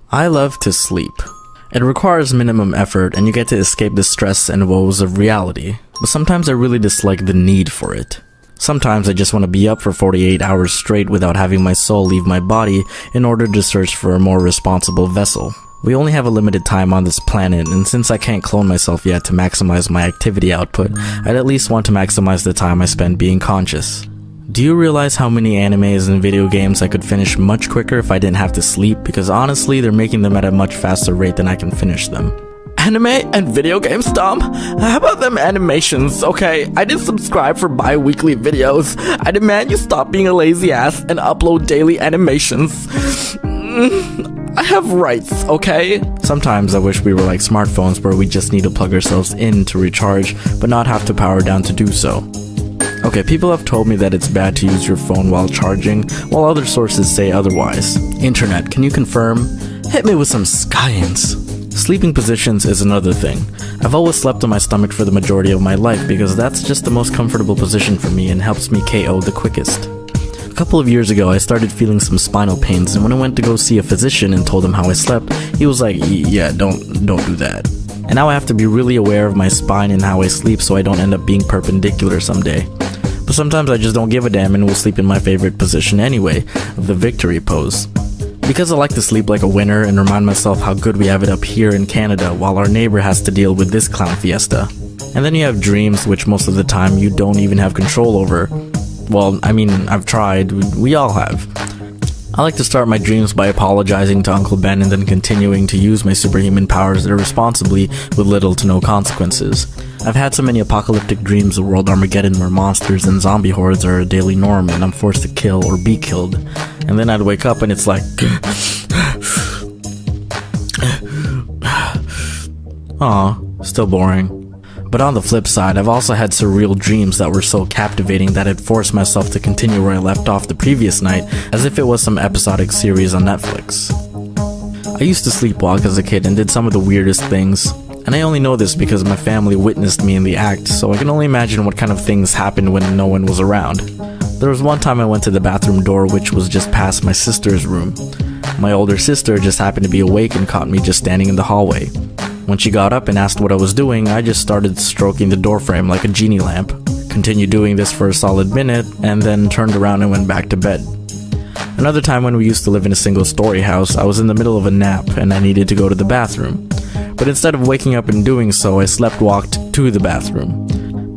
I love to sleep. It requires minimum effort and you get to escape the stress and woes of reality, but sometimes I really dislike the need for it. Sometimes I just want to be up for 48 hours straight without having my soul leave my body in order to search for a more responsible vessel. We only have a limited time on this planet, and since I can't clone myself yet to maximize my activity output, I'd at least want to maximize the time I spend being conscious. Do you realize how many animes and video games I could finish much quicker if I didn't have to sleep? Because honestly, they're making them at a much faster rate than I can finish them. Anime and video games, Dom? How about them animations, okay? I didn't subscribe for bi-weekly videos. I demand you stop being a lazy ass and upload daily animations. I have rights, okay? Sometimes I wish we were like smartphones where we just need to plug ourselves in to recharge, but not have to power down to do so. Okay, people have told me that it's bad to use your phone while charging, while other sources say otherwise. Internet, can you confirm? Hit me with some science. Sleeping positions is another thing. I've always slept on my stomach for the majority of my life because that's just the most comfortable position for me and helps me KO the quickest. A couple of years ago, I started feeling some spinal pains, and when I went to go see a physician and told him how I slept, he was like, yeah, don't do that. And now I have to be really aware of my spine and how I sleep so I don't end up being perpendicular someday. But sometimes I just don't give a damn and will sleep in my favorite position anyway, the victory pose. Because I like to sleep like a winner and remind myself how good we have it up here in Canada while our neighbor has to deal with this clown fiesta. And then you have dreams which most of the time you don't even have control over. Well, I mean, I've tried, we all have. I like to start my dreams by apologizing to Uncle Ben and then continuing to use my superhuman powers irresponsibly with little to no consequences. I've had so many apocalyptic dreams of World Armageddon where monsters and zombie hordes are a daily norm and I'm forced to kill or be killed. And then I'd wake up and it's like... Aw, still boring. But on the flip side, I've also had surreal dreams that were so captivating that I'd forced myself to continue where I left off the previous night as if it was some episodic series on Netflix. I used to sleepwalk as a kid and did some of the weirdest things. And I only know this because my family witnessed me in the act, so I can only imagine what kind of things happened when no one was around. There was one time I went to the bathroom door which was just past my sister's room. My older sister just happened to be awake and caught me just standing in the hallway. When she got up and asked what I was doing, I just started stroking the doorframe like a genie lamp, continued doing this for a solid minute, and then turned around and went back to bed. Another time when we used to live in a single-story house, I was in the middle of a nap and I needed to go to the bathroom. But instead of waking up and doing so, I slept-walked to the bathroom.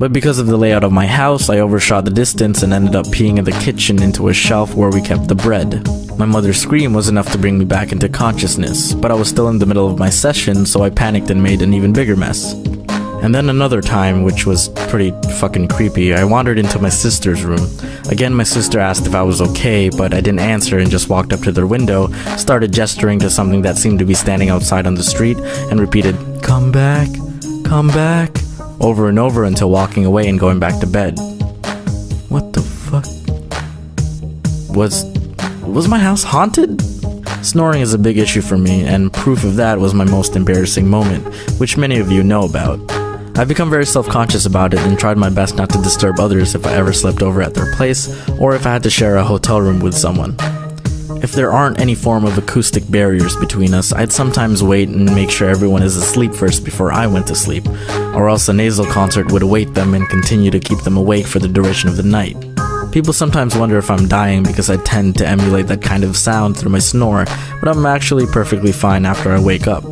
But because of the layout of my house, I overshot the distance and ended up peeing in the kitchen into a shelf where we kept the bread. My mother's scream was enough to bring me back into consciousness, but I was still in the middle of my session, so I panicked and made an even bigger mess. And then another time, which was pretty fucking creepy, I wandered into my sister's room. Again, my sister asked if I was okay, but I didn't answer and just walked up to their window, started gesturing to something that seemed to be standing outside on the street, and repeated, come back, over and over until walking away and going back to bed. What the fuck? Was my house haunted? Snoring is a big issue for me, and proof of that was my most embarrassing moment, which many of you know about. I've become very self-conscious about it and tried my best not to disturb others if I ever slept over at their place, or if I had to share a hotel room with someone. If there aren't any form of acoustic barriers between us, I'd sometimes wait and make sure everyone is asleep first before I went to sleep, or else a nasal concert would await them and continue to keep them awake for the duration of the night. People sometimes wonder if I'm dying because I tend to emulate that kind of sound through my snore, but I'm actually perfectly fine after I wake up.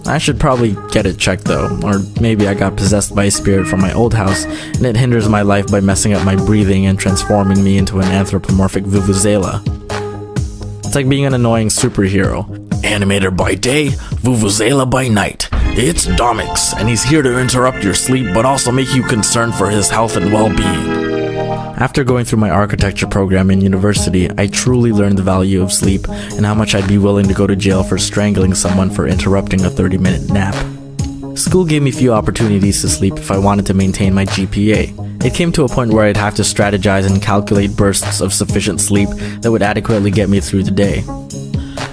I should probably get it checked though, or maybe I got possessed by a spirit from my old house and it hinders my life by messing up my breathing and transforming me into an anthropomorphic vuvuzela. It's like being an annoying superhero. Animator by day, vuvuzela by night. It's Domics, and he's here to interrupt your sleep but also make you concerned for his health and well-being. After going through my architecture program in university, I truly learned the value of sleep and how much I'd be willing to go to jail for strangling someone for interrupting a 30-minute nap. School gave me few opportunities to sleep if I wanted to maintain my GPA. It came to a point where I'd have to strategize and calculate bursts of sufficient sleep that would adequately get me through the day.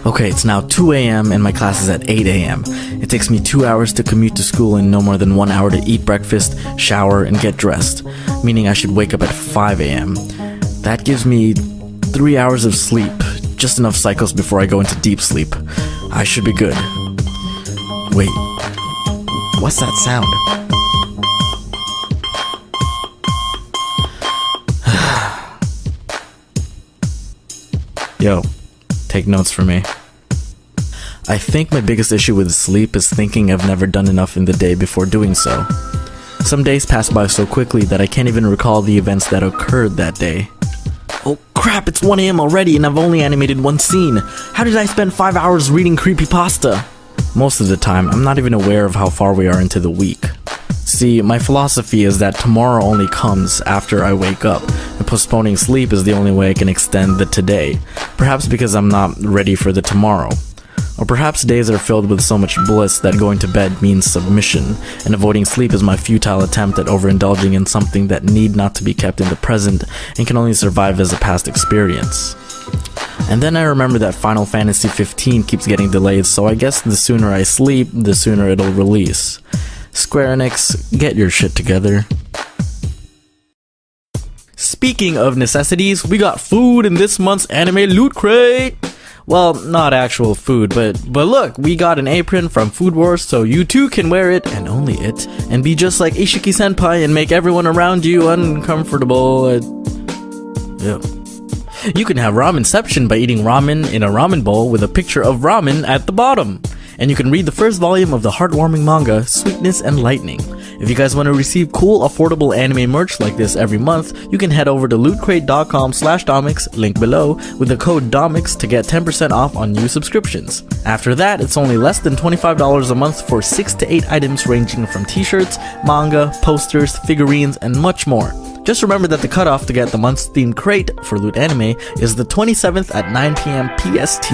Okay, it's now 2 a.m. and my class is at 8 a.m. It takes me 2 hours to commute to school and no more than 1 hour to eat breakfast, shower, and get dressed, meaning I should wake up at 5 a.m. That gives me 3 hours of sleep, just enough cycles before I go into deep sleep. I should be good. Wait, what's that sound? Yo, take notes for me. I think my biggest issue with sleep is thinking I've never done enough in the day before doing so. Some days pass by so quickly that I can't even recall the events that occurred that day. Oh crap, it's 1 AM already and I've only animated one scene. How did I spend 5 hours reading creepypasta? Most of the time, I'm not even aware of how far we are into the week. See, my philosophy is that tomorrow only comes after I wake up, and postponing sleep is the only way I can extend the today. Perhaps because I'm not ready for the tomorrow. Or perhaps days are filled with so much bliss that going to bed means submission, and avoiding sleep is my futile attempt at overindulging in something that need not to be kept in the present and can only survive as a past experience. And then I remember that Final Fantasy 15 keeps getting delayed, so I guess the sooner I sleep, the sooner it'll release. Square Enix, get your shit together. Speaking of necessities, we got food in this month's anime loot crate! Well, not actual food, but look, we got an apron from Food Wars, so you too can wear it, and only it, and be just like Ishiki-senpai and make everyone around you uncomfortable. Yeah. You can have ramenception by eating ramen in a ramen bowl with a picture of ramen at the bottom. And you can read the first volume of the heartwarming manga, Sweetness and Lightning. If you guys want to receive cool, affordable anime merch like this every month, you can head over to lootcrate.com/domics, link below, with the code DOMICS to get 10% off on new subscriptions. After that, it's only less than $25 a month for 6 to 8 items ranging from t-shirts, manga, posters, figurines, and much more. Just remember that the cutoff to get the month's themed crate for Loot Anime is the 27th at 9 PM PST.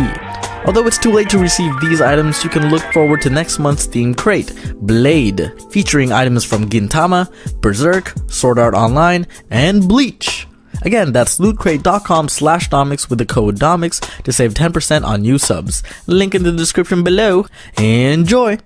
Although it's too late to receive these items, you can look forward to next month's themed crate, Blade, featuring items from Gintama, Berserk, Sword Art Online, and Bleach. Again, that's lootcrate.com/domics with the code DOMICS to save 10% on new subs. Link in the description below. Enjoy!